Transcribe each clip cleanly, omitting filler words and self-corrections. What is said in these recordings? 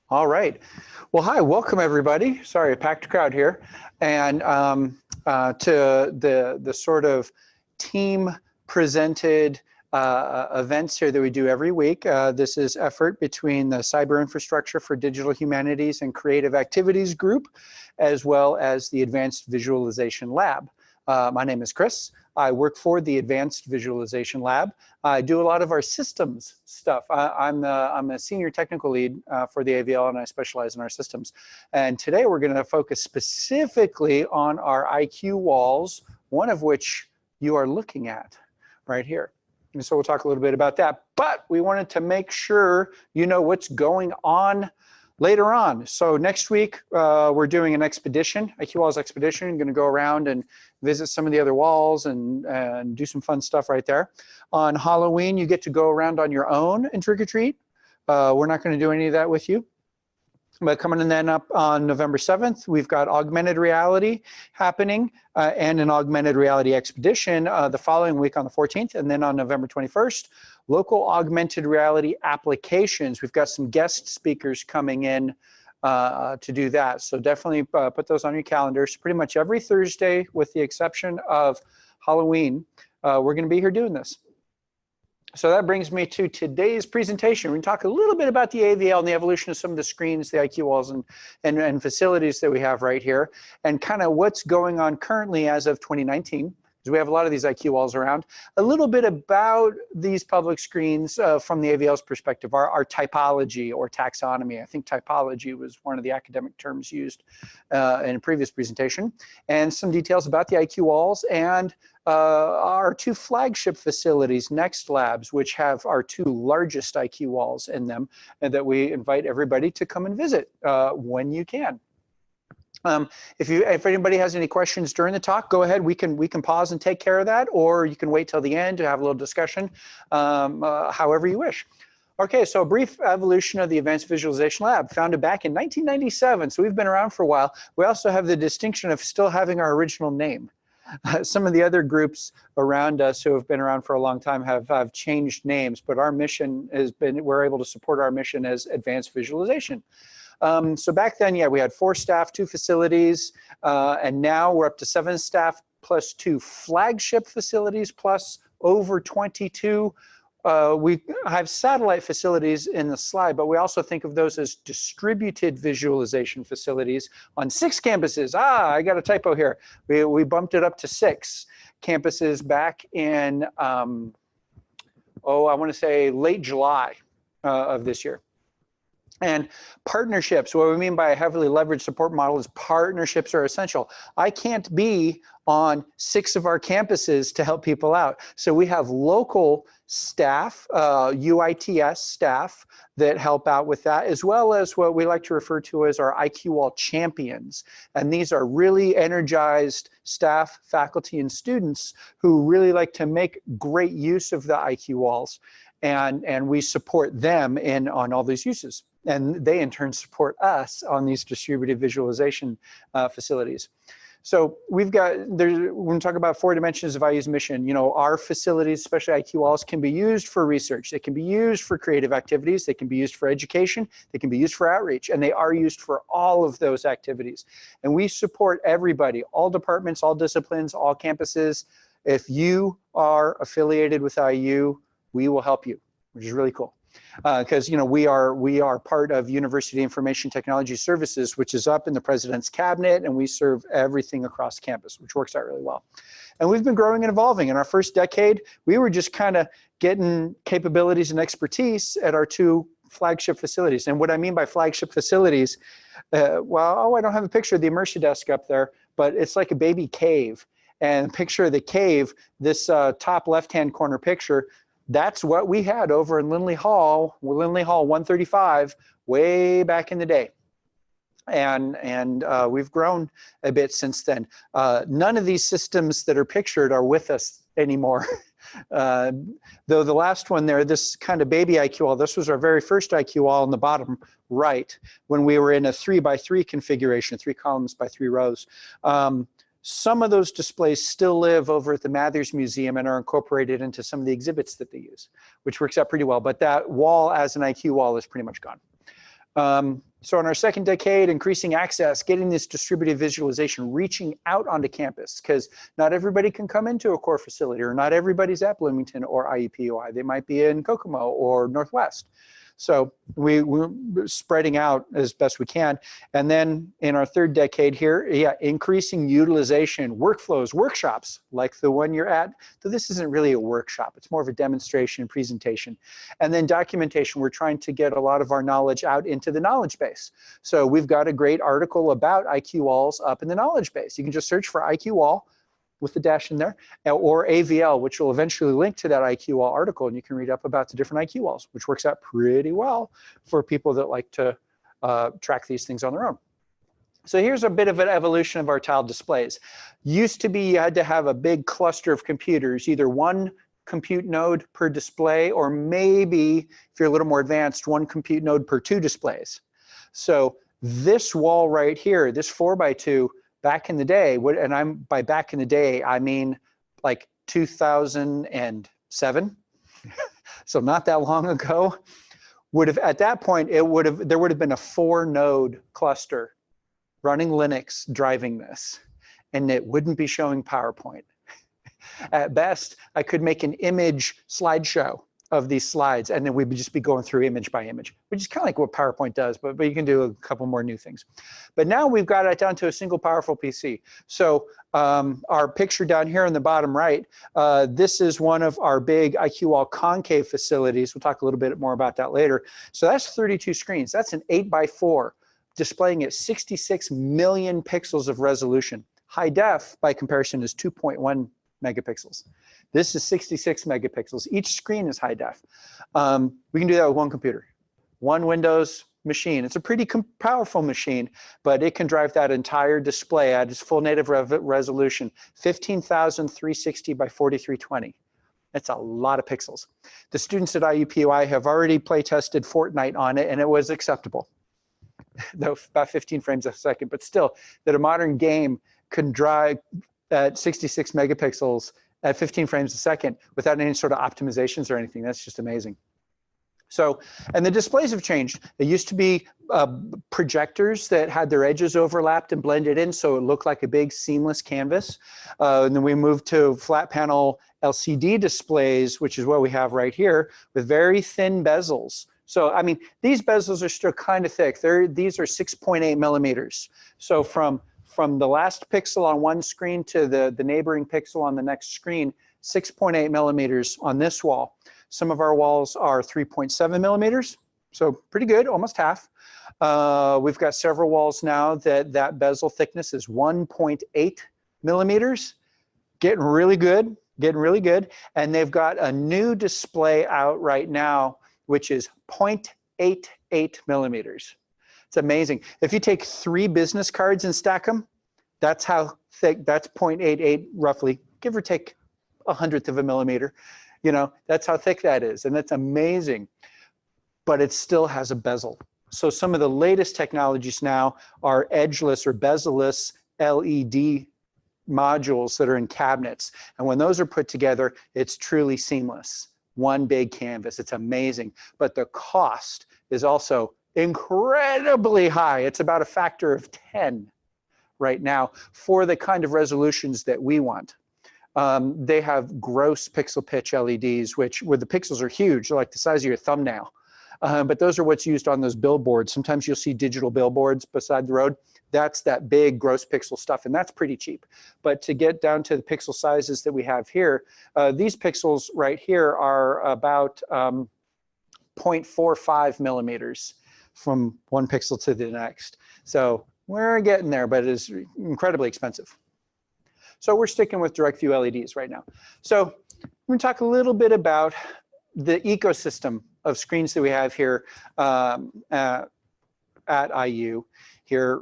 All right. Well, hi, welcome everybody. Sorry, a packed crowd here. And to the sort of team presented events here that we do every week. This is effort between the Cyberinfrastructure for Digital Humanities and Creative Activities group, as well as the Advanced Visualization Lab. My name is Chris. I work for the Advanced Visualization Lab. I do a lot of our systems stuff. I'm a senior technical lead for the AVL, and I specialize in our systems. And today we're going to focus specifically on our IQWalls, one of which you are looking at right here. And so we'll talk a little bit about that. But we wanted to make sure you know what's going on later on. So next week, we're doing an expedition, IQWalls expedition. I'm going to go around and visit some of the other walls and do some fun stuff right there. On Halloween, you get to go around on your own and trick or treat. We're not going to do any of that with you. But coming in then up on November 7th, we've got augmented reality happening and an augmented reality expedition the following week on the 14th. And then on November 21st, local augmented reality applications. We've got some guest speakers coming in to do that. So definitely put those on your calendars. Pretty much every Thursday, with the exception of Halloween, we're going to be here doing this. So that brings me to today's presentation. We're going to talk a little bit about the AVL and the evolution of some of the screens, the IQWalls, and facilities that we have right here, and kind of what's going on currently as of 2019. Because we have a lot of these IQWalls around. A little bit about these public screens from the AVL's perspective, our typology or taxonomy. I think typology was one of the academic terms used in a previous presentation, and some details about the IQWalls and our two flagship facilities, Next Labs, which have our two largest IQWalls in them, and that we invite everybody to come and visit when you can. If anybody has any questions during the talk, go ahead. We can pause and take care of that, or you can wait till the end to have a little discussion, however you wish. Okay, so a brief evolution of the Advanced Visualization Lab, founded back in 1997. So we've been around for a while. We also have the distinction of still having our original name. Some of the other groups around us who have been around for a long time have changed names, but our mission has been, we're able to support our mission as Advanced Visualization. So back then, yeah, we had 4 staff, 2 facilities, and now we're up to 7 staff plus 2 flagship facilities plus over 22. We have satellite facilities in the slide, but we also think of those as distributed visualization facilities on 6 campuses. I got a typo here. We bumped it up to 6 campuses back in, I want to say late July of this year. And partnerships, what we mean by a heavily leveraged support model is partnerships are essential. I can't be on 6 of our campuses to help people out. So we have local staff, UITS staff that help out with that, as well as what we like to refer to as our IQWall champions. And these are really energized staff, faculty, and students who really like to make great use of the IQWalls. And we support them on all these uses. And they in turn support us on these distributed visualization facilities. So we've got, we're going to talk about 4 dimensions of IU's mission. You know, our facilities, especially IQWalls, can be used for research. They can be used for creative activities. They can be used for education. They can be used for outreach. And they are used for all of those activities. And we support everybody, all departments, all disciplines, all campuses. If you are affiliated with IU, we will help you, which is really cool. Because you know we are part of University Information Technology Services, which is up in the President's Cabinet, and we serve everything across campus, which works out really well. And we've been growing and evolving. In our first decade, we were just kind of getting capabilities and expertise at our 2 flagship facilities. And what I mean by flagship facilities, I don't have a picture of the immersion desk up there, but it's like a baby cave. And picture of the cave, this top left-hand corner picture, that's what we had over in Lindley Hall 135, way back in the day. And we've grown a bit since then. None of these systems that are pictured are with us anymore. Though the last one there, this kind of baby IQWall, this was our very first IQWall on the bottom right, when we were in a 3x3 configuration, 3 columns by 3 rows. Some of those displays still live over at the Mathers Museum and are incorporated into some of the exhibits that they use, which works out pretty well. But that wall as an IQ wall is pretty much gone. So in our second decade, increasing access, getting this distributed visualization, reaching out onto campus, because not everybody can come into a core facility, or not everybody's at Bloomington or IUPUI. They might be in Kokomo or Northwest. So we're spreading out as best we can. And then in our third decade here, yeah, increasing utilization, workflows, workshops like the one you're at. So this isn't really a workshop. It's more of a demonstration, presentation. And then documentation. We're trying to get a lot of our knowledge out into the knowledge base. So we've got a great article about IQWalls up in the knowledge base. You can just search for IQWall with the dash in there, or AVL, which will eventually link to that IQWall article, and you can read up about the different IQWalls, which works out pretty well for people that like to track these things on their own. So here's a bit of an evolution of our tiled displays. Used to be you had to have a big cluster of computers, either one compute node per display, or maybe, if you're a little more advanced, one compute node per 2 displays. So this wall right here, this 4x2, back in the day, and by back in the day, I mean like 2007, so not that long ago, at that point, there would have been a 4-node cluster running Linux driving this, and it wouldn't be showing PowerPoint. At best, I could make an image slideshow of these slides, and then we'd just be going through image by image, which is kind of like what PowerPoint does, but you can do a couple more new things. But now we've got it down to a single powerful PC. So our picture down here in the bottom right, this is one of our big IQWall Concave facilities. We'll talk a little bit more about that later. So that's 32 screens. That's an 8x4 displaying at 66 million pixels of resolution. High def, by comparison, is 2.1 megapixels. This is 66 megapixels. Each screen is high def. We can do that with one computer, one Windows machine. It's a pretty powerful machine, but it can drive that entire display at its full native resolution, 15,360 by 4320. That's a lot of pixels. The students at IUPUI have already play tested Fortnite on it, and it was acceptable. Though about 15 frames a second, but still, that a modern game can drive at 66 megapixels at 15 frames a second without any sort of optimizations or anything. That's just amazing. So, and the displays have changed. They used to be projectors that had their edges overlapped and blended in, so it looked like a big seamless canvas. And then we moved to flat panel LCD displays, which is what we have right here, with very thin bezels. So, I mean, these bezels are still kind of thick. These are 6.8 millimeters. So from the last pixel on one screen to the neighboring pixel on the next screen, 6.8 millimeters on this wall. Some of our walls are 3.7 millimeters, so pretty good, almost half. We've got several walls now that bezel thickness is 1.8 millimeters, getting really good. And they've got a new display out right now, which is 0.88 millimeters. It's amazing. If you take 3 business cards and stack them, that's how thick, that's 0.88 roughly, give or take 1/100 of a millimeter. You know, that's how thick that is, and that's amazing. But it still has a bezel. So some of the latest technologies now are edgeless or bezel-less LED modules that are in cabinets. And when those are put together, it's truly seamless. One big canvas, it's amazing. But the cost is also incredibly high. It's about a factor of 10 right now for the kind of resolutions that we want. They have gross pixel pitch LEDs, where the pixels are huge, they're like the size of your thumbnail. But those are what's used on those billboards. Sometimes you'll see digital billboards beside the road. That's that big gross pixel stuff, and that's pretty cheap. But to get down to the pixel sizes that we have here, these pixels right here are about 0.45 millimeters from one pixel to the next. So we're getting there, but it is incredibly expensive. So we're sticking with direct view LEDs right now. So I'm going to talk a little bit about the ecosystem of screens that we have here at IU. Here,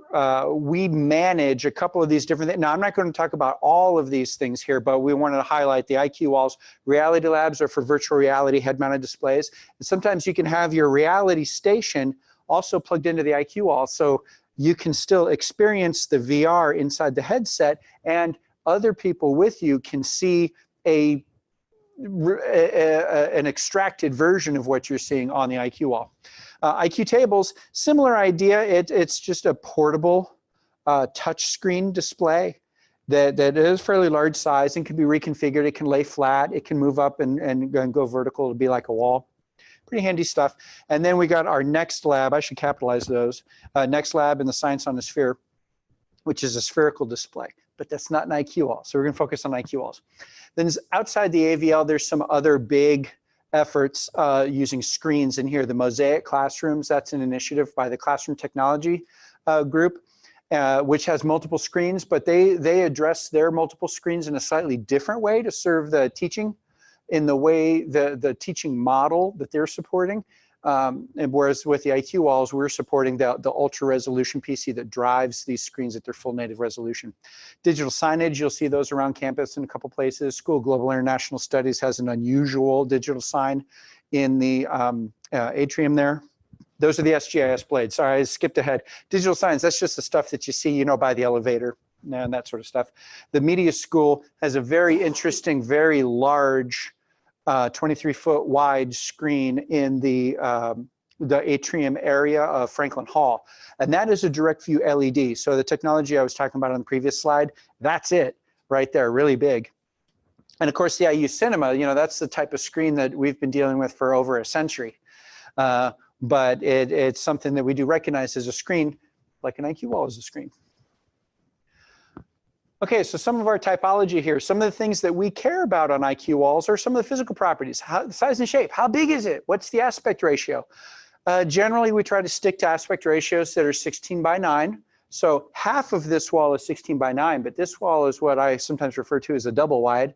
we manage a couple of these different things. Now, I'm not going to talk about all of these things here, but we wanted to highlight the IQWalls. Reality Labs are for virtual reality head-mounted displays. And sometimes you can have your reality station also plugged into the IQWall, so you can still experience the VR inside the headset, and other people with you can see a an extracted version of what you're seeing on the IQ wall. IQ tables, similar idea. It's just a portable touch screen display that is fairly large size and can be reconfigured. It can lay flat. It can move up and go vertical to be like a wall. Pretty handy stuff. And then we got our next lab. I should capitalize those. Next lab in the Science on the Sphere, which is a spherical display. But that's not an IQ wall. So we're going to focus on IQ walls. Then outside the AVL, there's some other big efforts using screens in here. The Mosaic Classrooms, that's an initiative by the Classroom Technology group, which has multiple screens, but they address their multiple screens in a slightly different way to serve the teaching in the way the teaching model that they're supporting. And whereas with the IQ walls, we're supporting the ultra resolution PC that drives these screens at their full native resolution. Digital signage, you'll see those around campus in a couple places. School of Global International Studies has an unusual digital sign in the atrium there. Those are the SGIS blades. Sorry, I skipped ahead. Digital signs, that's just the stuff that you see, you know, by the elevator and that sort of stuff. The media school has a very interesting, very large 23-foot wide screen in the atrium area of Franklin Hall. And that is a direct view LED. So the technology I was talking about on the previous slide, that's it right there, really big. And of course the IU Cinema, you know, that's the type of screen that we've been dealing with for over a century. But it's something that we do recognize as a screen, like an IQ wall is a screen. Okay, so some of our typology here, some of the things that we care about on IQ walls are some of the physical properties, size and shape. How big is it? What's the aspect ratio? Generally, we try to stick to aspect ratios that are 16:9. So half of this wall is 16:9, but this wall is what I sometimes refer to as a double wide.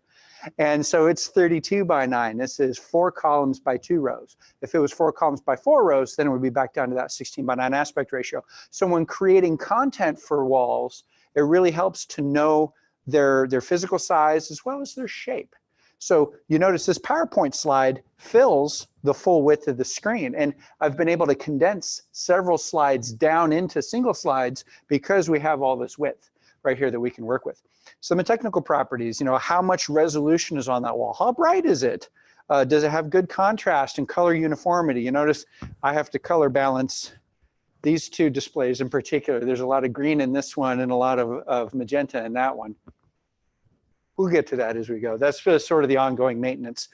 And so it's 32:9. This is 4 columns by 2 rows. If it was 4 columns by 4 rows, then it would be back down to that 16:9 aspect ratio. So when creating content for walls, it really helps to know their physical size as well as their shape. So you notice this PowerPoint slide fills the full width of the screen. And I've been able to condense several slides down into single slides because we have all this width right here that we can work with. Some of the technical properties, you know, how much resolution is on that wall? How bright is it? Does it have good contrast and color uniformity? You notice I have to color balance these two displays in particular. There's a lot of green in this one and a lot of magenta in that one. We'll get to that as we go. That's sort of the ongoing maintenance.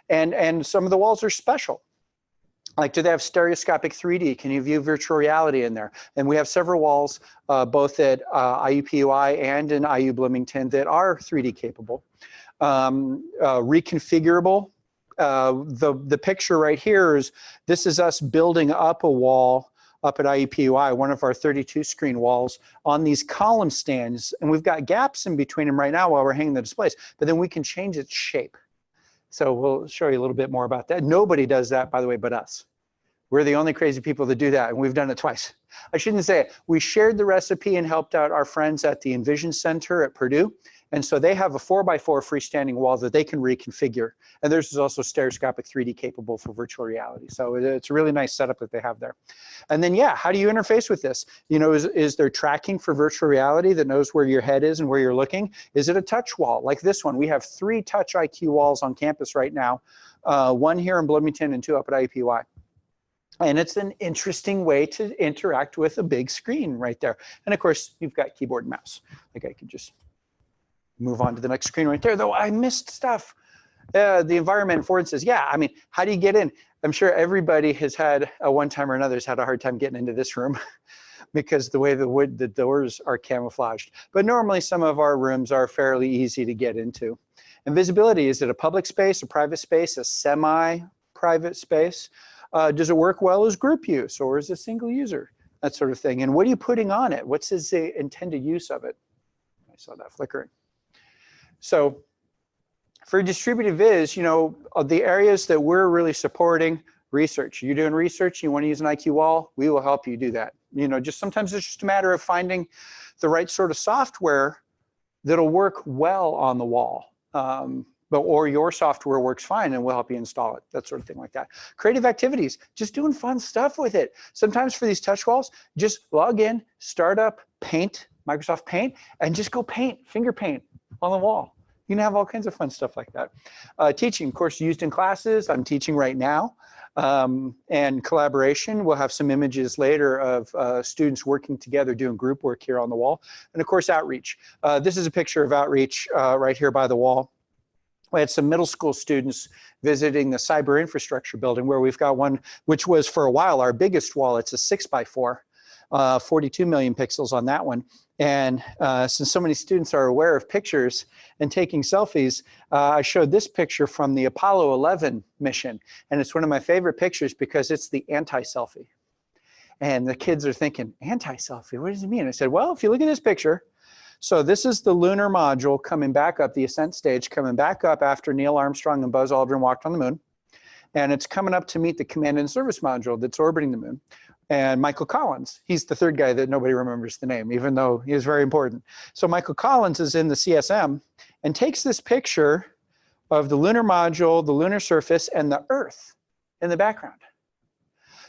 And some of the walls are special. Like, do they have stereoscopic 3D? Can you view virtual reality in there? And we have several walls, both at IUPUI and in IU-Bloomington, that are 3D capable. Reconfigurable. The picture right here is, this is us building up a wall up at IUPUI, one of our 32 screen walls, on these column stands. And we've got gaps in between them right now while we're hanging the displays, but then we can change its shape. So we'll show you a little bit more about that. Nobody does that, by the way, but us. We're the only crazy people that do that, and we've done it twice. I shouldn't say it. We shared the recipe and helped out our friends at the Envision Center at Purdue. And so they have a 4x4 freestanding wall that they can reconfigure. And theirs is also stereoscopic 3D capable for virtual reality. So it's a really nice setup that they have there. And then, yeah, how do you interface with this? You know, is there tracking for virtual reality that knows where your head is and where you're looking? Is it a touch wall like this one? We have 3 touch IQ walls on campus right now, 1 here in Bloomington and 2 up at IUPUI. And it's an interesting way to interact with a big screen right there. And of course, you've got keyboard and mouse. Like, I could just move on to the next screen right there, though I missed stuff. The environment forward says, yeah, I mean, how do you get in? I'm sure everybody has had, one time or another, has had a hard time getting into this room because the way the doors are camouflaged. But normally some of our rooms are fairly easy to get into. And visibility, is it a public space, a private space, a semi-private space? Does it work well as group use, or as a single user? That sort of thing. And what are you putting on it? What's the intended use of it? I saw that flickering. So for distributive viz, you know, the areas that we're really supporting, research. You're doing research, you want to use an IQ wall, we will help you do that. You know, just sometimes it's just a matter of finding the right sort of software that'll work well on the wall. Or your software works fine and we'll help you install it, that sort of thing like that. Creative activities, just doing fun stuff with it. Sometimes for these touch walls, just log in, start up Paint, Microsoft Paint, and just go paint, finger paint on the wall. You can have all kinds of fun stuff like that. Teaching, of course, used in classes. I'm teaching right now. And collaboration, we'll have some images later of students working together doing group work here on the wall. And of course, outreach. This is a picture of outreach right here by the wall. We had some middle school students visiting the Cyberinfrastructure building, where we've got one, which was for a while our biggest wall. It's a 6x4, 42 million pixels on that one. And since so many students are aware of pictures and taking selfies, I showed this picture from the Apollo 11 mission. And it's one of my favorite pictures because it's the anti-selfie. And the kids are thinking, anti-selfie, what does it mean? I said, well, if you look at this picture, so this is the lunar module coming back up, the ascent stage coming back up after Neil Armstrong and Buzz Aldrin walked on the moon. And it's coming up to meet the command and service module that's orbiting the moon. And Michael Collins, he's the third guy that nobody remembers the name, even though he is very important. So Michael Collins is in the CSM and takes this picture of the lunar module, the lunar surface, and the Earth in the background.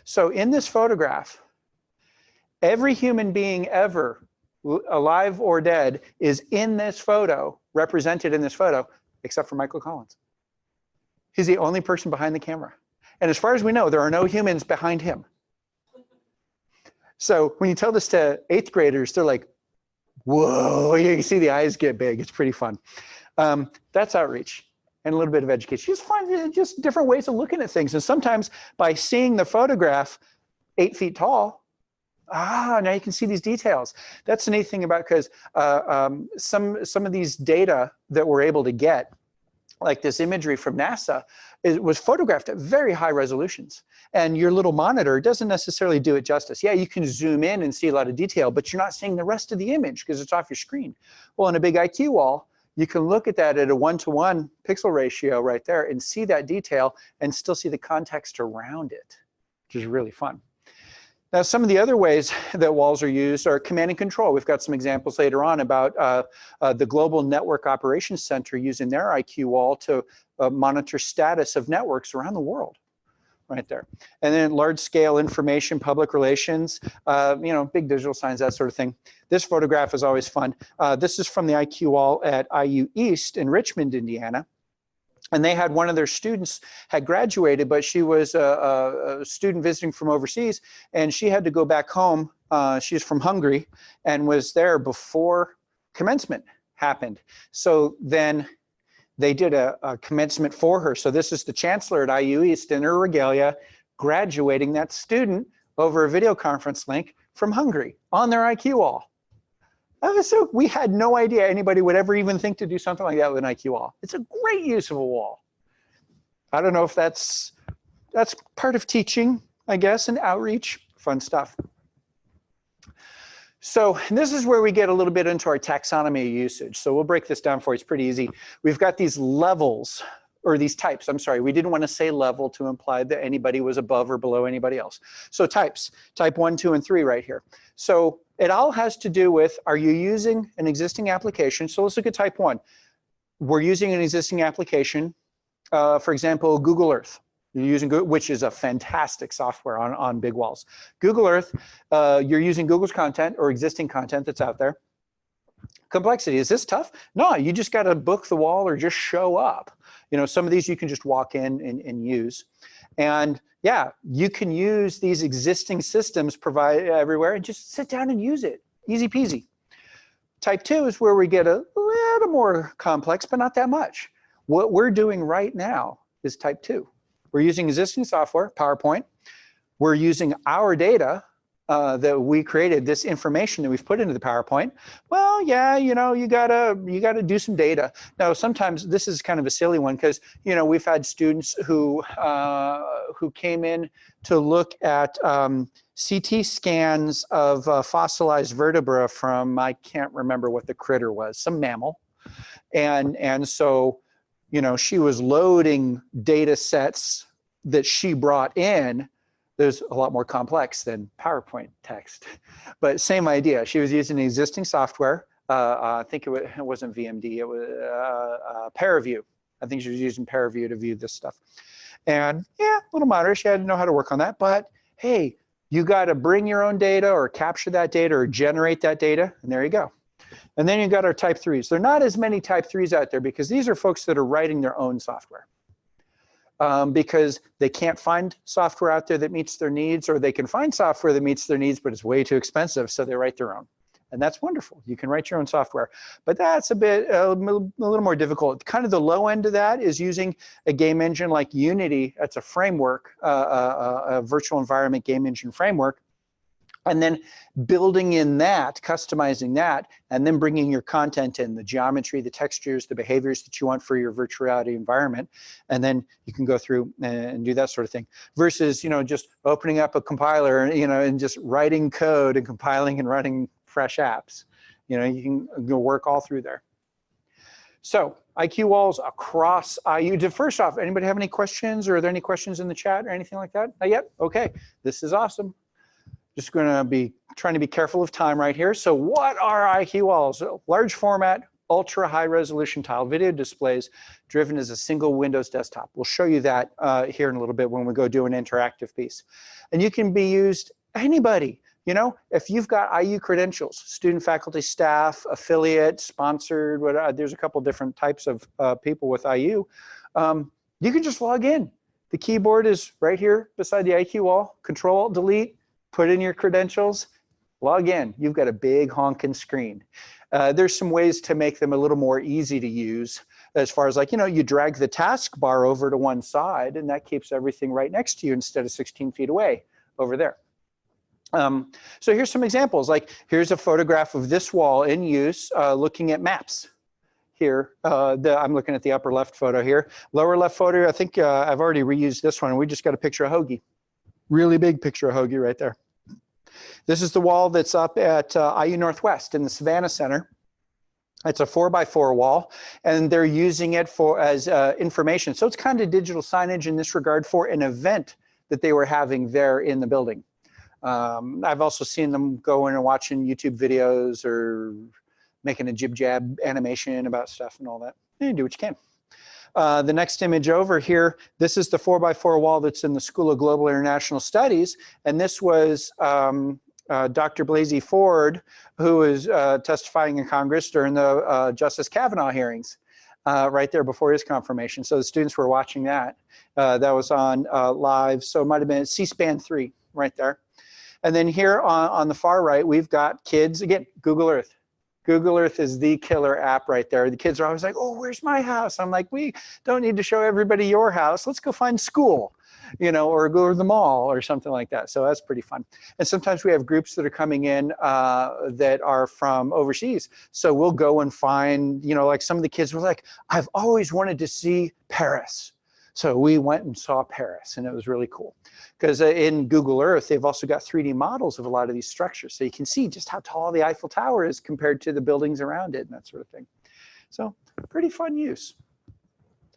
So in this photograph, every human being ever, alive or dead, is in this photo, represented in this photo, except for Michael Collins. He's the only person behind the camera. And as far as we know, there are no humans behind him. So when you tell this to 8th graders, they're like, whoa, you can see the eyes get big. It's pretty fun. That's outreach and a little bit of education. Just find just different ways of looking at things. And sometimes by seeing the photograph 8 feet tall, now you can see these details. That's the neat thing about, because some of these data that we're able to get, like this imagery from NASA, it was photographed at very high resolutions. And your little monitor doesn't necessarily do it justice. Yeah, you can zoom in and see a lot of detail, but you're not seeing the rest of the image because it's off your screen. Well, in a big IQ wall, you can look at that at a 1-to-1 pixel ratio right there and see that detail and still see the context around it, which is really fun. Now, some of the other ways that walls are used are command and control. We've got some examples later on about the Global Network Operations Center using their IQ wall to monitor status of networks around the world, right there. And then large-scale information, public relations, big digital signs, that sort of thing. This photograph is always fun. This is from the IQ wall at IU East in Richmond, Indiana. And they had one of their students had graduated, but she was a student visiting from overseas, and she had to go back home. She's from Hungary and was there before commencement happened. So then they did a commencement for her. So this is the chancellor at IU East in her regalia, graduating that student over a video conference link from Hungary on their IQ wall. So we had no idea anybody would ever even think to do something like that with an IQ wall. It's a great use of a wall. I don't know if that's part of teaching, I guess, and outreach, fun stuff. So this is where we get a little bit into our taxonomy usage. So we'll break this down for you. It's pretty easy. We've got these levels, or these types, I'm sorry. We didn't want to say level to imply that anybody was above or below anybody else. So types, type 1, 2, and 3 right here. So it all has to do with, are you using an existing application? So let's look at type 1. We're using an existing application, for example, Google Earth. You're using Google, which is a fantastic software on big walls. Google Earth, you're using Google's content or existing content that's out there. Complexity, is this tough? No, you just got to book the wall or just show up. Some of these you can just walk in and use. And yeah, you can use these existing systems provided everywhere and just sit down and use it. Easy peasy. Type 2 is where we get a little more complex, but not that much. What we're doing right now is type 2. We're using existing software, PowerPoint. We're using our data that we created, this information that we've put into the PowerPoint. Well, yeah, you gotta do some data. Now, sometimes this is kind of a silly one because we've had students who came in to look at CT scans of fossilized vertebra from, I can't remember what the critter was, some mammal, and so she was loading data sets that she brought in. There's a lot more complex than PowerPoint text, but same idea. She was using existing software. I think it wasn't VMD, it was ParaView. I think she was using ParaView to view this stuff. And yeah, a little moderate, she had to know how to work on that, but hey, you got to bring your own data or capture that data or generate that data, and there you go. And then you got our type 3s. There are not as many type 3s out there because these are folks that are writing their own software. Because they can't find software out there that meets their needs, or they can find software that meets their needs, but it's way too expensive, so they write their own. And that's wonderful. You can write your own software. But that's a little more difficult. Kind of the low end of that is using a game engine like Unity. That's a framework, a virtual environment game engine framework. And then building in that, customizing that, and then bringing your content in, the geometry, the textures, the behaviors that you want for your virtual reality environment. And then you can go through and do that sort of thing. Versus, just opening up a compiler, and just writing code and compiling and running fresh apps. You can go work all through there. So IQWalls across IU. First off, anybody have any questions, or are there any questions in the chat or anything like that? Not yet? Okay, this is awesome. Just going to be trying to be careful of time right here. So what are IQWalls? Large format, ultra high resolution tile video displays driven as a single Windows desktop. We'll show you that here in a little bit when we go do an interactive piece. And you can be used, anybody, if you've got IU credentials, student, faculty, staff, affiliate, sponsored, whatever, there's a couple different types of people with IU. You can just log in. The keyboard is right here beside the IQ wall, Control-Alt-Delete. Put in your credentials, log in. You've got a big honking screen. There's some ways to make them a little more easy to use as far as you drag the taskbar over to one side and that keeps everything right next to you instead of 16 feet away over there. So here's some examples. Here's a photograph of this wall in use looking at maps. Here, I'm looking at the upper left photo here. Lower left photo, I think I've already reused this one and we just got a picture of Hoagie. Really big picture of Hoagie right there. This is the wall that's up at IU Northwest in the Savannah Center. It's a 4x4 wall, and they're using it as information. So it's kind of digital signage in this regard for an event that they were having there in the building. I've also seen them go in and watching YouTube videos or making a jib-jab animation about stuff and all that. You do what you can. The next image over here, this is the 4x4 wall that's in the School of Global International Studies, and this was Dr. Blasey Ford, who was testifying in Congress during the Justice Kavanaugh hearings, right there before his confirmation. So the students were watching that. That was on live, so it might have been C-SPAN 3 right there. And then here on the far right, we've got kids, again, Google Earth. Google Earth is the killer app right there. The kids are always like, oh, where's my house? I'm like, we don't need to show everybody your house. Let's go find school, or go to the mall or something like that. So that's pretty fun. And sometimes we have groups that are coming in that are from overseas. So we'll go and find, like some of the kids were like, I've always wanted to see Paris. So we went and saw Paris, and it was really cool. Because in Google Earth, they've also got 3D models of a lot of these structures. So you can see just how tall the Eiffel Tower is compared to the buildings around it and that sort of thing. So pretty fun use.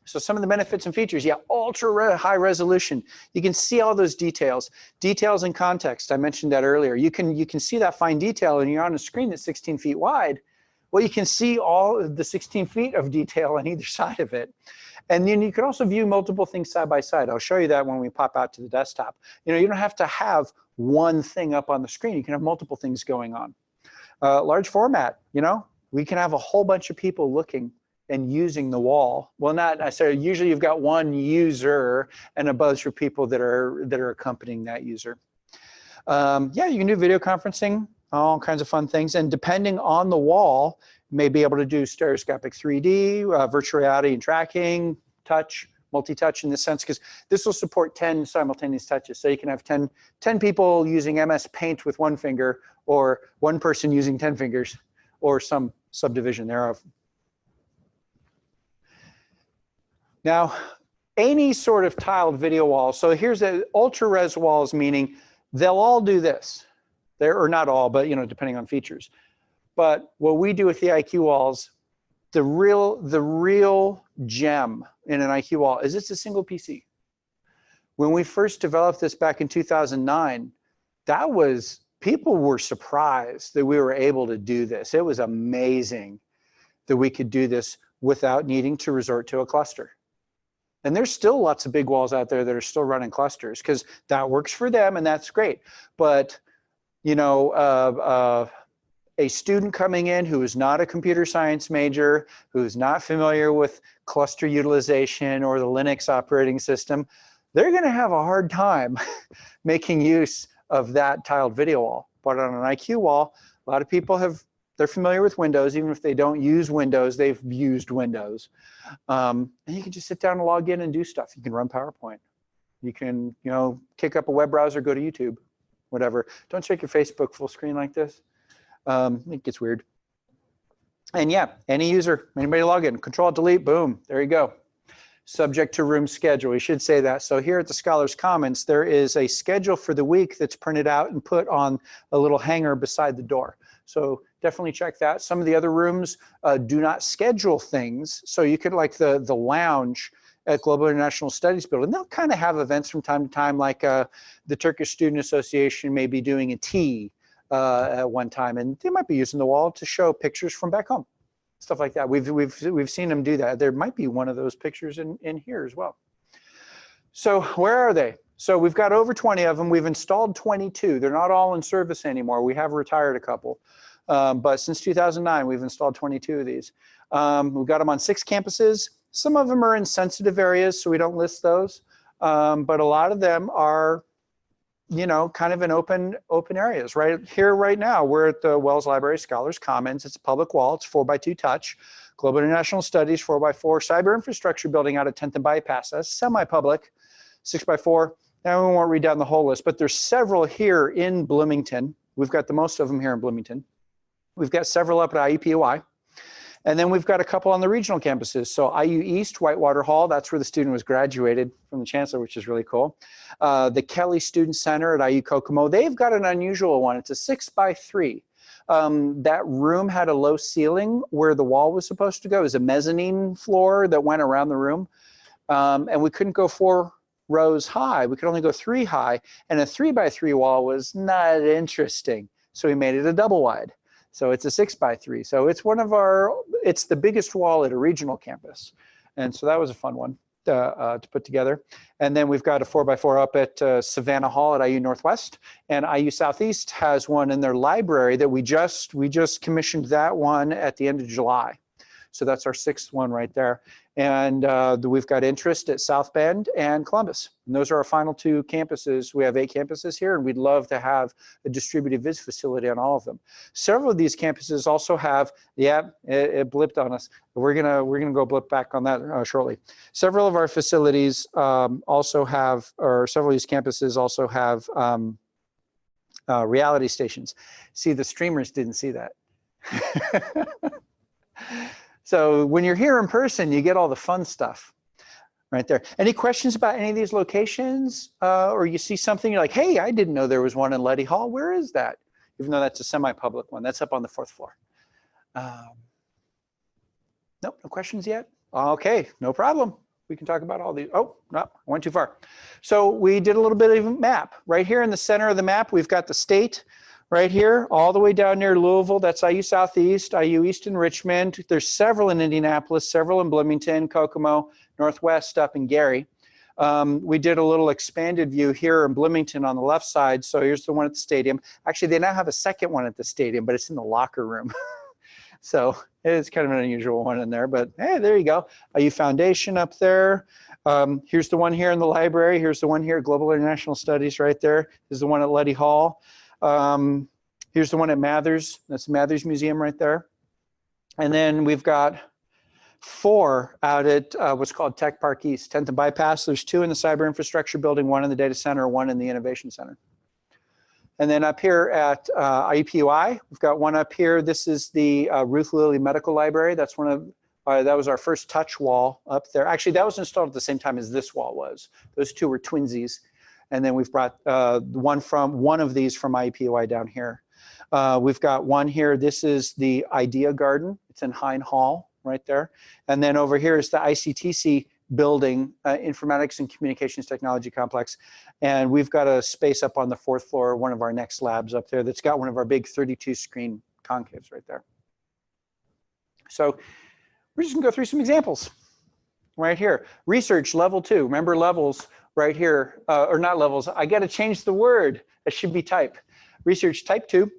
So some of the benefits and features, yeah, ultra high resolution. You can see all those details. Details and context, I mentioned that earlier. You can see that fine detail and you're on a screen that's 16 feet wide. Well, you can see all of the 16 feet of detail on either side of it. And then you can also view multiple things side by side. I'll show you that when we pop out to the desktop. You don't have to have one thing up on the screen. You can have multiple things going on. Large format, we can have a whole bunch of people looking and using the wall. Well, not necessarily. Usually you've got one user and a bunch of people that are accompanying that user. Yeah, you can do video conferencing, all kinds of fun things. And depending on the wall, you may be able to do stereoscopic 3D, virtual reality and tracking, touch, multi-touch in this sense, because this will support 10 simultaneous touches. So you can have 10 people using MS Paint with one finger, or one person using 10 fingers, or some subdivision thereof. Now, any sort of tiled video wall. So here's the ultra-res walls, meaning they'll all do this. Or not all, but depending on features. But what we do with the IQ walls, the real gem in an IQ wall is it's a single PC. When we first developed this back in 2009, people were surprised that we were able to do this. It was amazing that we could do this without needing to resort to a cluster. And there's still lots of big walls out there that are still running clusters because that works for them and that's great. But a student coming in who is not a computer science major, who's not familiar with cluster utilization or the Linux operating system, they're going to have a hard time making use of that tiled video wall. But on an IQ wall, a lot of people they're familiar with Windows. Even if they don't use Windows, they've used Windows. And you can just sit down and log in and do stuff. You can run PowerPoint. You can, kick up a web browser, go to YouTube, whatever. Don't check your Facebook full screen like this. It gets weird. And yeah, any user, anybody log in, Control-Delete, boom, there you go. Subject to room schedule, we should say that. So here at the Scholars Commons, there is a schedule for the week that's printed out and put on a little hanger beside the door. So definitely check that. Some of the other rooms do not schedule things. So you could, like the lounge at Global International Studies Building, they'll kind of have events from time to time, like the Turkish Student Association may be doing a tea at one time, and they might be using the wall to show pictures from back home, stuff like that. We've seen them do that. There might be one of those pictures in here as well. So where are they? So we've got over 20 of them. We've installed 22. They're not all in service anymore. We have retired a couple. But since 2009, we've installed 22 of these. We've got them on 6 campuses. Some of them are in sensitive areas, so we don't list those. But a lot of them are, kind of in open areas. Right here, right now, we're at the Wells Library Scholars Commons. It's a public wall. It's 4x2 touch. Global International Studies, 4x4. Cyberinfrastructure building out at 10th and Bypass. That's semi-public, 6x4. Now we won't read down the whole list, but there's several here in Bloomington. We've got the most of them here in Bloomington. We've got several up at IUPUI. And then we've got a couple on the regional campuses. So IU East, Whitewater Hall, that's where the student was graduated from the chancellor, which is really cool. The Kelly Student Center at IU Kokomo, they've got an unusual one. It's a 6x3. That room had a low ceiling where the wall was supposed to go. It was a mezzanine floor that went around the room. And we couldn't go 4 rows high. We could only go 3 high. And a 3x3 wall was not interesting. So we made it a double wide. So it's a 6x3. So it's it's the biggest wall at a regional campus. And so that was a fun one to put together. And then we've got a 4x4 up at Savannah Hall at IU Northwest. And IU Southeast has one in their library that we just commissioned that one at the end of July. So that's our 6th one right there. And we've got interest at South Bend and Columbus. And those are our final 2 campuses. We have 8 campuses here, and we'd love to have a distributive viz facility on all of them. Several of these campuses also have, it blipped on us. We're gonna go blip back on that shortly. Several of our facilities also have, or several of these campuses also have reality stations. See, the streamers didn't see that. So when you're here in person, you get all the fun stuff right there. Any questions about any of these locations? Or you see something, you're like, hey, I didn't know there was one in Leddy Hall. Where is that? Even though that's a semi-public one. That's up on the 4th floor. Nope, no questions yet? Okay, no problem. We can talk about all these. Oh, no, I went too far. So we did a little bit of a map. Right here in the center of the map, we've got the state. Right here, all the way down near Louisville, that's IU Southeast, IU East in Richmond. There's several in Indianapolis, several in Bloomington, Kokomo, Northwest up in Gary. We did a little expanded view here in Bloomington on the left side. So here's the one at the stadium. Actually, they now have a second one at the stadium, but it's in the locker room. So it's kind of an unusual one in there, but hey, there you go. IU Foundation up there. Here's the one here in the library. Here's the one here at Global International Studies right there. This is the one at Leddy Hall. Here's the one at Mathers. That's the Mathers Museum right there. And then we've got 4 out at what's called Tech Park East, 10th and Bypass. There's 2 in the Cyberinfrastructure building, 1 in the Data Center, 1 in the Innovation Center. And then up here at IUPUI, we've got one up here. This is the Ruth Lilly Medical Library. That's one of, that was our first touch wall up there. Actually, that was installed at the same time as this wall was. Those 2 were twinsies. And then we've brought one of these from IUPUI down here. We've got one here. This is the Idea Garden. It's in Hine Hall right there. And then over here is the ICTC building, Informatics and Communications Technology Complex. And we've got a space up on the 4th floor, one of our next labs up there that's got one of our big 32 screen concaves right there. So we're just gonna go through some examples right here. Research level 2, remember levels right here, or not levels, I gotta change the word, it should be type. Research type 2.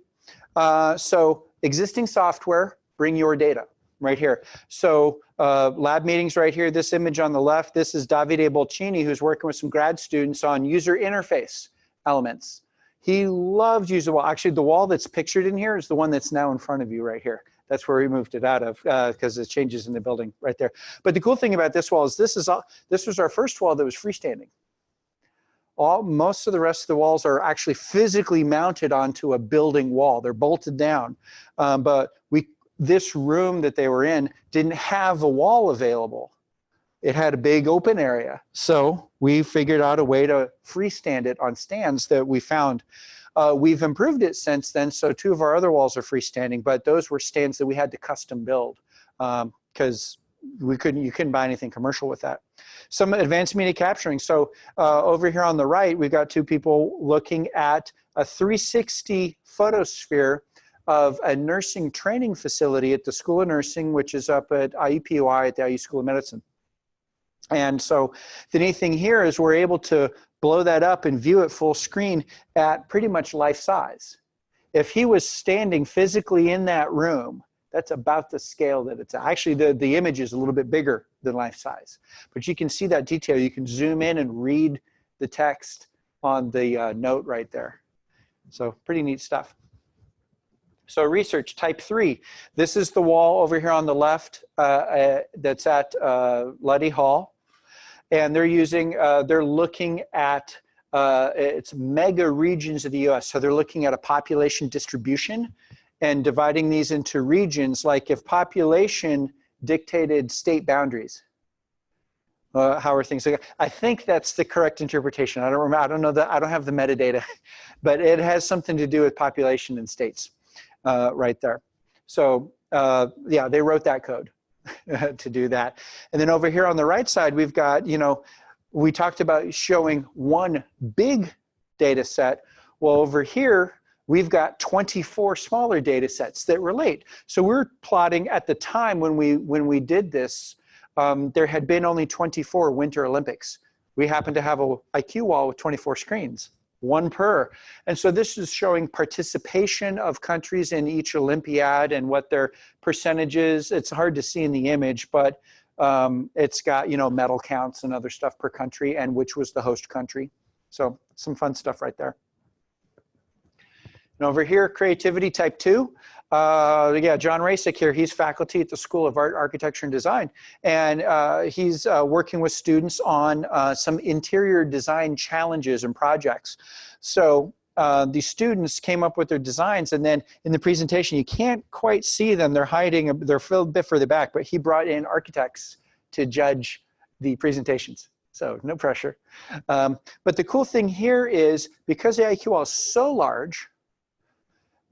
So existing software, bring your data right here. So lab meetings right here, this image on the left, this is Davide Bolcini, who's working with some grad students on user interface elements. He loves using the wall. Actually, the wall that's pictured in here is the one that's now in front of you right here. That's where we moved it out of because it changes in the building right there. But the cool thing about this wall is this was our first wall that was freestanding. Most of the rest of the walls are actually physically mounted onto a building wall. They're bolted down. But this room that they were in didn't have a wall available. It had a big open area. So we figured out a way to freestand it on stands that we found. We've improved it since then, so 2 of our other walls are freestanding, but those were stands that we had to custom build because you couldn't buy anything commercial with that. Some advanced media capturing. So over here on the right, we've got 2 people looking at a 360 photosphere of a nursing training facility at the School of Nursing, which is up at IUPUI at the IU School of Medicine. And so the neat thing here is we're able to blow that up and view it full screen at pretty much life size. If he was standing physically in that room, that's about the scale that it's at. Actually, the image is a little bit bigger than life size. But you can see that detail. You can zoom in and read the text on the note right there. So pretty neat stuff. So research, type 3. This is the wall over here on the left that's at Luddy Hall. And they're looking at, it's mega regions of the US. So they're looking at a population distribution and dividing these into regions, like if population dictated state boundaries. How are things? I think that's the correct interpretation. I don't remember, I don't know I don't have the metadata, but it has something to do with population and states right there. So yeah, they wrote that code to do that. And then over here on the right side, we've got, we talked about showing one big data set. Well, over here, we've got 24 smaller data sets that relate. So we're plotting at the time when we did this, there had been only 24 Winter Olympics. We happen to have a IQ wall with 24 screens, 1 per. And so this is showing participation of countries in each Olympiad and what their percentages. It's hard to see in the image, but it's got, medal counts and other stuff per country and which was the host country. So some fun stuff right there. And over here, creativity type 2. Yeah, John Rasek here, he's faculty at the School of Art, Architecture, and Design. And he's working with students on some interior design challenges and projects. So the students came up with their designs, and then in the presentation, you can't quite see them. They're hiding, they're a bit further back, but he brought in architects to judge the presentations. So no pressure. But the cool thing here is because the IQWall is so large,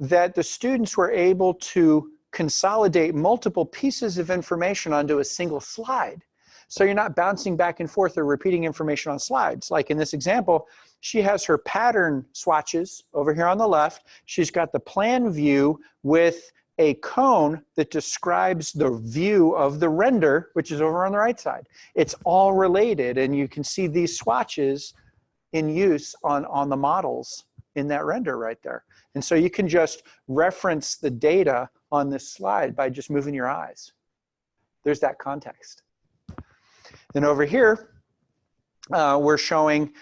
that the students were able to consolidate multiple pieces of information onto a single slide. So you're not bouncing back and forth or repeating information on slides. Like in this example, she has her pattern swatches over here on the left. She's got the plan view with a cone that describes the view of the render, which is over on the right side. It's all related, and you can see these swatches in use on the models in that render right there. And so you can just reference the data on this slide by just moving your eyes. There's that context. Then over here, we're showing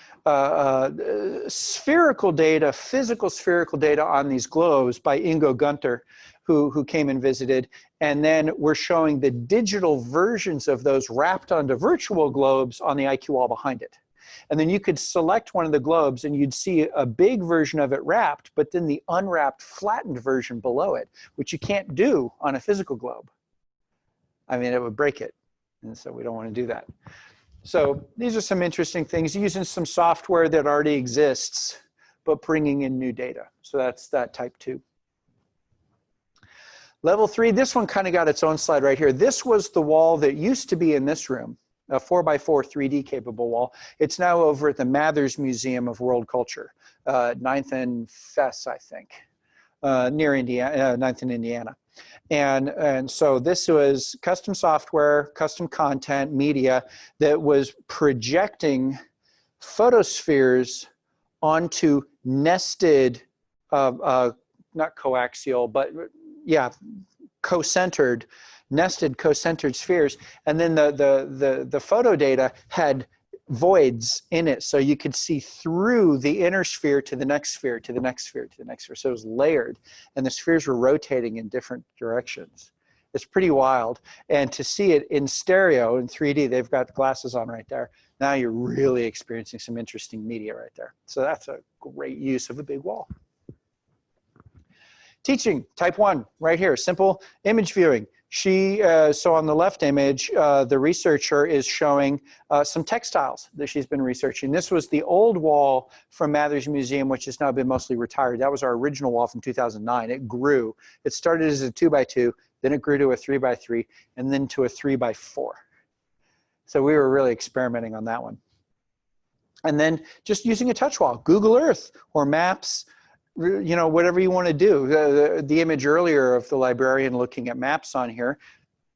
spherical data, physical spherical data on these globes by Ingo Gunter, who came and visited. And then we're showing the digital versions of those wrapped onto virtual globes on the IQ wall behind it. And then you could select one of the globes and you'd see a big version of it wrapped, but then the unwrapped flattened version below it, which you can't do on a physical globe. I mean, it would break it. And so we don't want to do that. So these are some interesting things using some software that already exists, but bringing in new data. So that's that type 2. Level 3, this one kind of got its own slide right here. This was the wall that used to be in this room. A 4x4 3D capable wall. It's now over at the Mathers Museum of World Culture, 9th and Fess, I think, near Indiana, 9th and Indiana. And so this was custom software, custom content, media that was projecting photospheres onto nested, not coaxial, but yeah, co-centered, nested co-centered spheres. And then the photo data had voids in it, so you could see through the inner sphere to the next sphere, to the next sphere, to the next sphere. So it was layered, and the spheres were rotating in different directions. It's pretty wild. And to see it in stereo, in 3D, they've got glasses on right there. Now you're really experiencing some interesting media right there. So that's a great use of a big wall. Teaching, type 1, right here, simple image viewing. So on the left image, the researcher is showing some textiles that she's been researching. This was the old wall from Mather's Museum, which has now been mostly retired. That was our original wall from 2009. It grew. It started as a 2x2, then it grew to a 3x3, and then to a 3x4. So we were really experimenting on that one. And then just using a touch wall, Google Earth or maps, you know, whatever you want to do. The image earlier of the librarian looking at maps on here,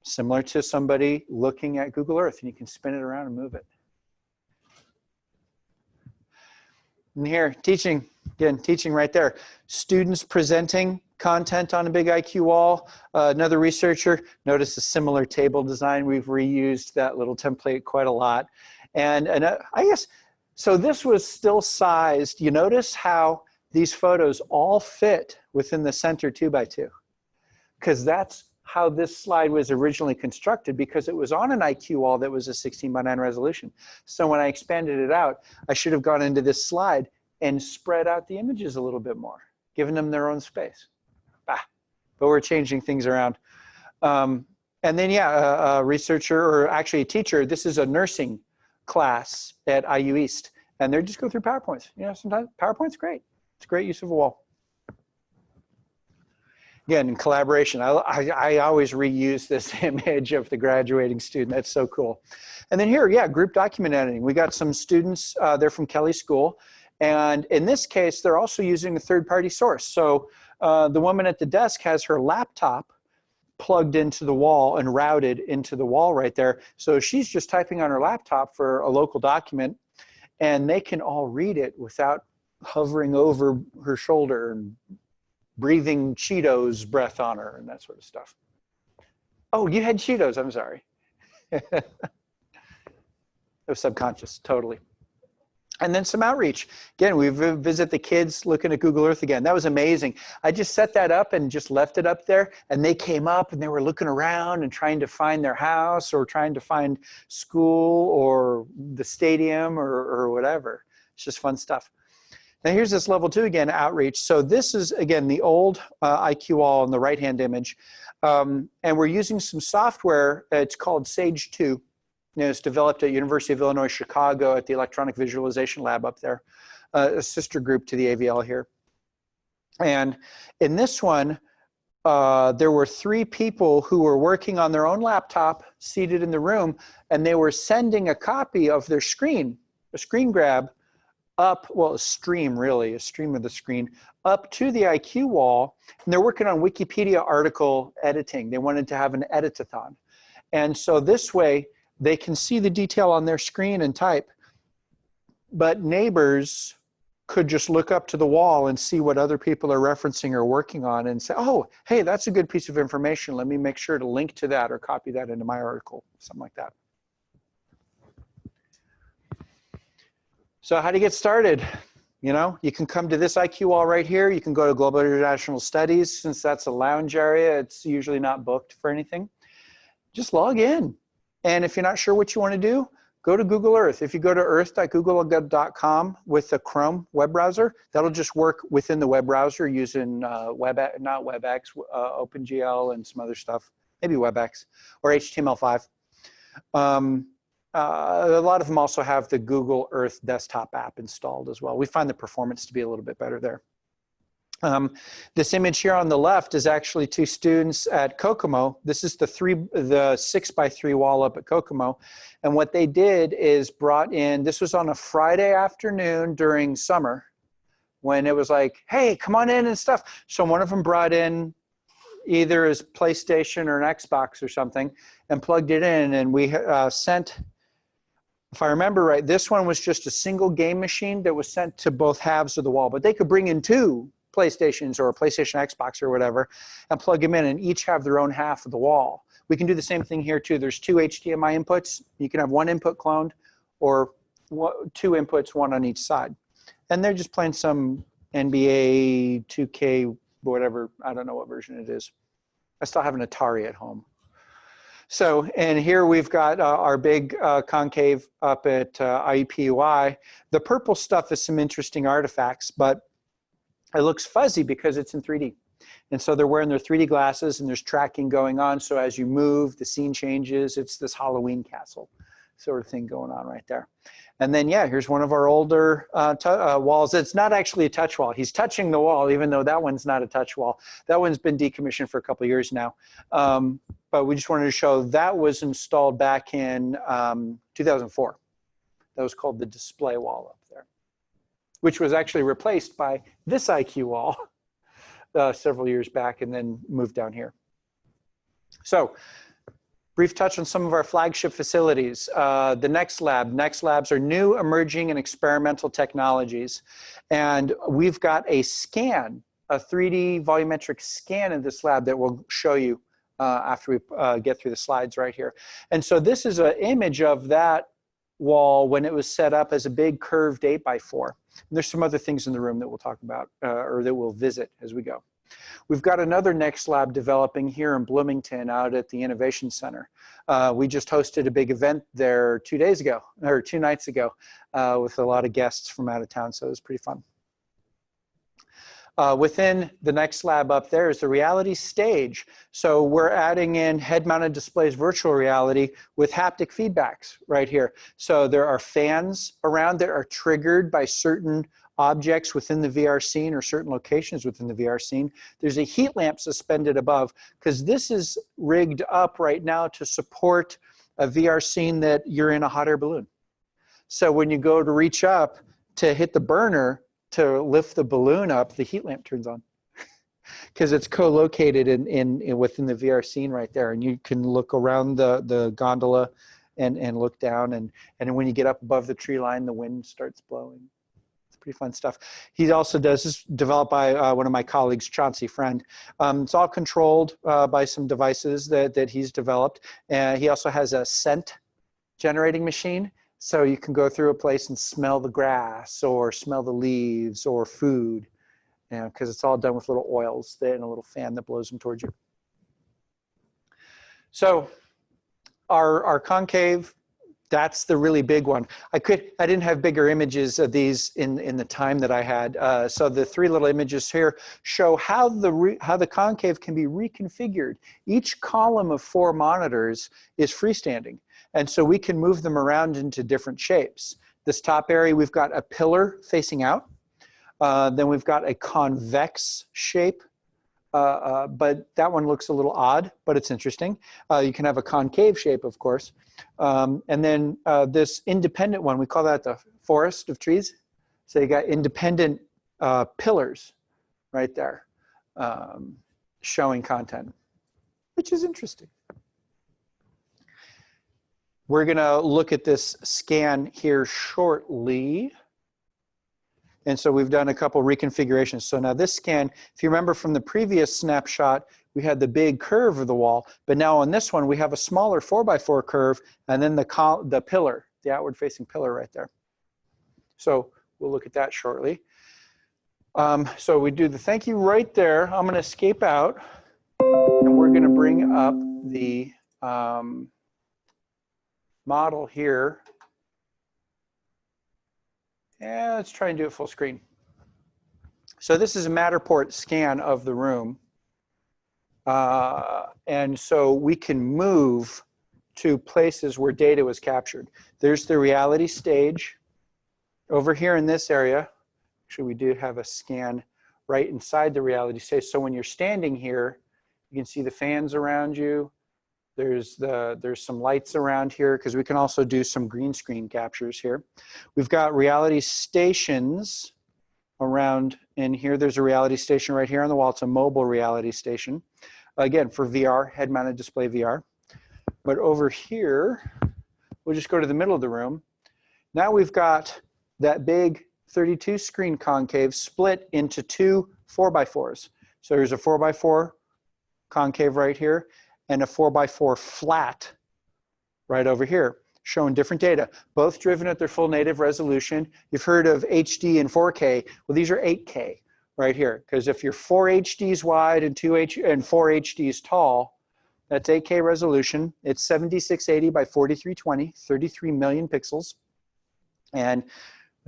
similar to somebody looking at Google Earth, and you can spin it around and move it. And here, teaching, again, teaching right there. Students presenting content on a big IQ wall. Another researcher, notice a similar table design. We've reused that little template quite a lot. And I guess, so this was still sized. You notice how these photos all fit within the center 2x2, because that's how this slide was originally constructed, because it was on an IQ wall that was a 16:9 resolution. So when I expanded it out, I should have gone into this slide and spread out the images a little bit more, giving them their own space. But we're changing things around. And then, yeah, a researcher, or actually a teacher, this is a nursing class at IU East, and they're just go through PowerPoints. You know, sometimes PowerPoint's great. It's a great use of a wall. Again, in collaboration, I always reuse this image of the graduating student. That's so cool. And then here, yeah, group document editing. We got some students, they're from Kelly School. And in this case, they're also using a third-party source. So the woman at the desk has her laptop plugged into the wall and routed into the wall right there. So she's just typing on her laptop for a local document, and they can all read it without hovering over her shoulder and breathing Cheetos breath on her and that sort of stuff. Oh, you had Cheetos, I'm sorry. It was subconscious, totally. And then some outreach. Again, we visit the kids looking at Google Earth again. That was amazing. I just set that up and just left it up there, and they came up and they were looking around and trying to find their house or trying to find school or the stadium or whatever. It's just fun stuff. Now here's this level 2 again, outreach. So this is, again, the old IQ wall in the right-hand image. And we're using some software. It's called Sage 2. You know, it's developed at University of Illinois, Chicago at the Electronic Visualization Lab up there, a sister group to the AVL here. And in this one, there were 3 people who were working on their own laptop, seated in the room, and they were sending a copy of their screen, a screen grab, up, well, a stream really, a stream of the screen, up to the IQ wall, and they're working on Wikipedia article editing. They wanted to have an editathon. And so this way, they can see the detail on their screen and type, but neighbors could just look up to the wall and see what other people are referencing or working on and say, oh, hey, that's a good piece of information. Let me make sure to link to that or copy that into my article, something like that. So how to get started? You know, you can come to this IQ wall right here. You can go to Global International Studies. Since that's a lounge area, it's usually not booked for anything. Just log in. And if you're not sure what you want to do, go to Google Earth. If you go to earth.google.com with the Chrome web browser, that'll just work within the web browser using not WebEx, OpenGL and some other stuff, maybe WebEx or HTML5. A lot of them also have the Google Earth desktop app installed as well. We find the performance to be a little bit better there. This image here on the left is actually 2 students at Kokomo. This is the 6x3 wall up at Kokomo. And what they did is brought in, this was on a Friday afternoon during summer when it was like, hey, come on in and stuff. So one of them brought in either his PlayStation or an Xbox or something and plugged it in, and we sent, if I remember right, this one was just a single game machine that was sent to both halves of the wall, but they could bring in 2 PlayStations or a PlayStation Xbox or whatever, and plug them in, and each have their own half of the wall. We can do the same thing here too. There's 2 HDMI inputs. You can have 1 input cloned, or 2 inputs, 1 on each side. And they're just playing some NBA 2K, whatever, I don't know what version it is. I still have an Atari at home. So, and here we've got our big concave up at IUPUI. The purple stuff is some interesting artifacts, but it looks fuzzy because it's in 3D. And so they're wearing their 3D glasses, and there's tracking going on. So as you move, the scene changes. It's this Halloween castle sort of thing going on right there. And then, yeah, here's one of our older walls. It's not actually a touch wall. He's touching the wall, even though that one's not a touch wall. That one's been decommissioned for a couple of years now. But we just wanted to show that was installed back in 2004. That was called the display wall up there, which was actually replaced by this IQ wall several years back and then moved down here. So, brief touch on some of our flagship facilities. The Next Lab. Next Labs are new, emerging, and experimental technologies. And we've got a scan, a 3D volumetric scan in this lab that we'll show you after we get through the slides right here. And so this is an image of that wall when it was set up as a big curved 8x4. And there's some other things in the room that we'll talk about or that we'll visit as we go. We've got another Next Lab developing here in Bloomington out at the Innovation Center. We just hosted a big event there 2 days ago, or 2 nights ago, with a lot of guests from out of town, so it was pretty fun. Within the Next Lab up there is the reality stage. So we're adding in head-mounted displays virtual reality with haptic feedbacks right here. So there are fans around that are triggered by certain objects within the VR scene or certain locations within the VR scene. There's a heat lamp suspended above because this is rigged up right now to support a VR scene that you're in a hot air balloon. So when you go to reach up to hit the burner to lift the balloon up, the heat lamp turns on because it's co-located within the VR scene right there. And you can look around the gondola and look down. And when you get up above the tree line, the wind starts blowing. Pretty fun stuff. He also does this, developed by one of my colleagues, Chauncey Friend. It's all controlled by some devices that he's developed. And he also has a scent generating machine. So you can go through a place and smell the grass or smell the leaves or food, because it's all done with little oils and a little fan that blows them towards you. So our concave, that's the really big one. I didn't have bigger images of these in the time that I had. So the 3 little images here show how the concave can be reconfigured. Each column of 4 monitors is freestanding. And so we can move them around into different shapes. This top area, we've got a pillar facing out. Then we've got a convex shape. But that one looks a little odd, but it's interesting. You can have a concave shape, of course. And then this independent one, we call that the forest of trees. So you got independent pillars right there showing content, which is interesting. We're going to look at this scan here shortly. And so we've done a couple reconfigurations. So now this scan, if you remember from the previous snapshot, we had the big curve of the wall, but now on this one, we have a smaller 4x4 curve, and then the pillar, the outward facing pillar right there. So we'll look at that shortly. So we do the thank you right there. I'm gonna escape out, and we're gonna bring up the model here. Yeah, let's try and do it full screen. So this is a Matterport scan of the room. And so we can move to places where data was captured. There's the reality stage over here in this area. Actually, we do have a scan right inside the reality stage. So when you're standing here, you can see the fans around you. There's some lights around here because we can also do some green screen captures here. We've got reality stations around in here. There's a reality station right here on the wall. It's a mobile reality station. Again, for VR, head-mounted display VR. But over here, we'll just go to the middle of the room. Now we've got that big 32 screen concave split into 2 4x4s. So there's a 4x4 concave right here and a 4x4 flat right over here, showing different data, both driven at their full native resolution. You've heard of HD and 4K. Well, these are 8K right here, because if you're 4 HDs wide and 4 HDs tall, that's 8K resolution. It's 7680 by 4320, 33 million pixels. And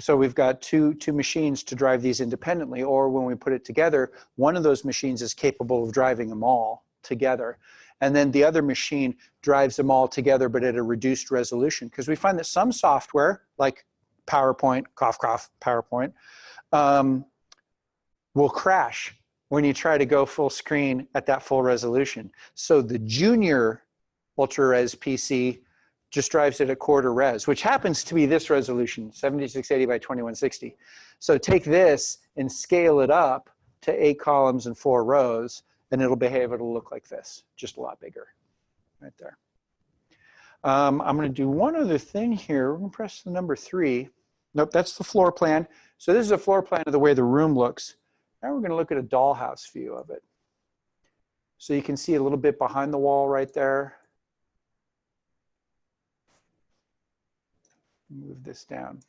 so we've got two machines to drive these independently, or when we put it together, one of those machines is capable of driving them all together. And then the other machine drives them all together, but at a reduced resolution. Because we find that some software, like PowerPoint, cough, cough, PowerPoint, will crash when you try to go full screen at that full resolution. So the junior ultra-res PC just drives it at quarter res, which happens to be this resolution, 7680 by 2160. So take this and scale it up to 8 columns and 4 rows, and it'll look like this, just a lot bigger, right there. I'm gonna do one other thing here. We're gonna press the number 3. Nope, that's the floor plan. So this is a floor plan of the way the room looks. Now we're gonna look at a dollhouse view of it. So you can see a little bit behind the wall right there. Move this down.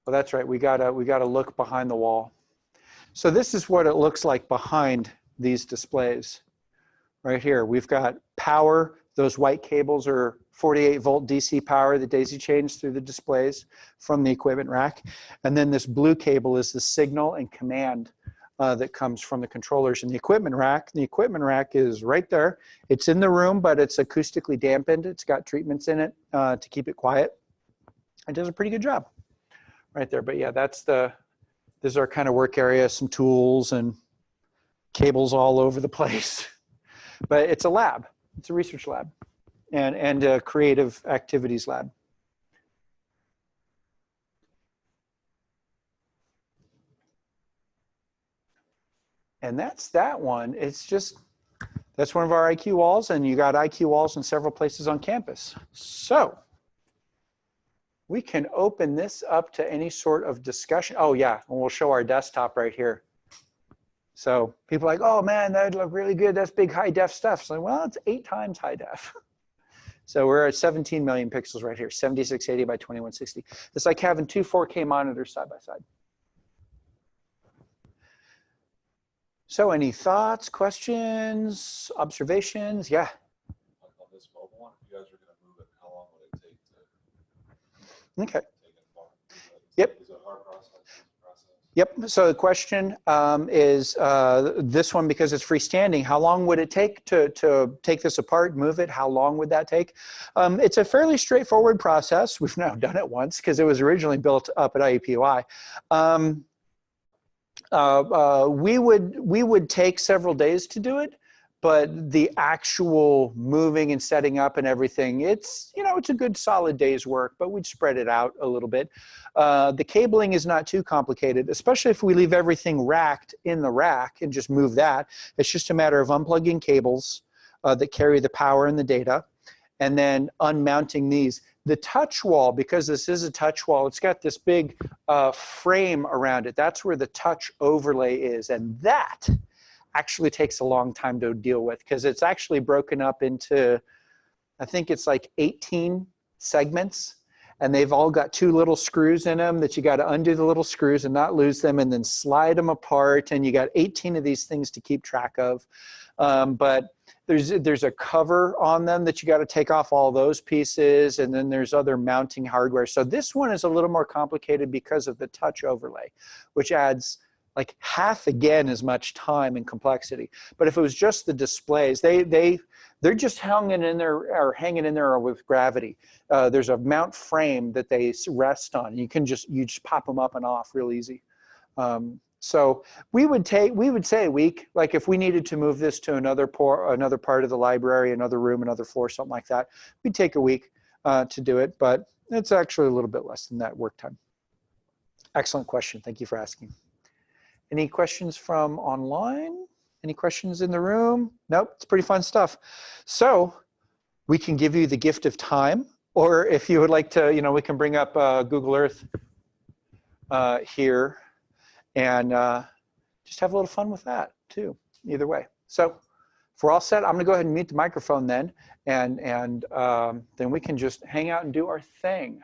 Well, that's right, we gotta look behind the wall. So this is what it looks like behind these displays. Right here, we've got power. Those white cables are 48 volt DC power that daisy chains through the displays from the equipment rack. And then this blue cable is the signal and command that comes from the controllers in the equipment rack. The equipment rack is right there. It's in the room, but it's acoustically dampened. It's got treatments in it to keep it quiet. It does a pretty good job right there. But yeah, this is our kind of work area, some tools and cables all over the place. But it's a lab. It's a research lab and a creative activities lab. And that's that one. It's just, that's one of our IQWalls, and you got IQWalls in several places on campus. So we can open this up to any sort of discussion. Oh yeah, and we'll show our desktop right here. So people are like, oh man, that'd look really good. That's big high def stuff. So well, it's 8 times high def. So we're at 17 million pixels right here, 7680 by 2160. It's like having 2 4K monitors side by side. So any thoughts, questions, observations? Yeah. On this mobile one, if you guys are going to move it, how long would it take to take it apart? Yep. Is it a hard process? Yep. So the question is this one, because it's freestanding, how long would it take to take this apart, move it? How long would that take? It's a fairly straightforward process. We've now done it once because it was originally built up at IUPUI. We would take several days to do it, but the actual moving and setting up and everything, it's a good solid day's work, but we'd spread it out a little bit. The cabling is not too complicated, especially if we leave everything racked in the rack and just move that. It's just a matter of unplugging cables that carry the power and the data, and then unmounting these. The touch wall, because this is a touch wall, it's got this big frame around it. That's where the touch overlay is, and that actually takes a long time to deal with because it's actually broken up into, I think it's like 18 segments, and they've all got 2 little screws in them that you got to undo the little screws and not lose them and then slide them apart, and you got 18 of these things to keep track of. But there's a cover on them that you got to take off all those pieces, and then there's other mounting hardware. So this one is a little more complicated because of the touch overlay, which adds like half again as much time and complexity. But if it was just the displays, they're just hanging in there with gravity. There's a mount frame that they rest on. You just pop them up and off real easy. So we would say a week. Like if we needed to move this to another part of the library, another room, another floor, something like that, we'd take a week to do it. But it's actually a little bit less than that work time. Excellent question. Thank you for asking. Any questions from online? Any questions in the room? Nope, it's pretty fun stuff. So we can give you the gift of time, or if you would like to, we can bring up Google Earth here. and just have a little fun with that too, either way. So if we're all set, I'm gonna go ahead and mute the microphone then, and then we can just hang out and do our thing.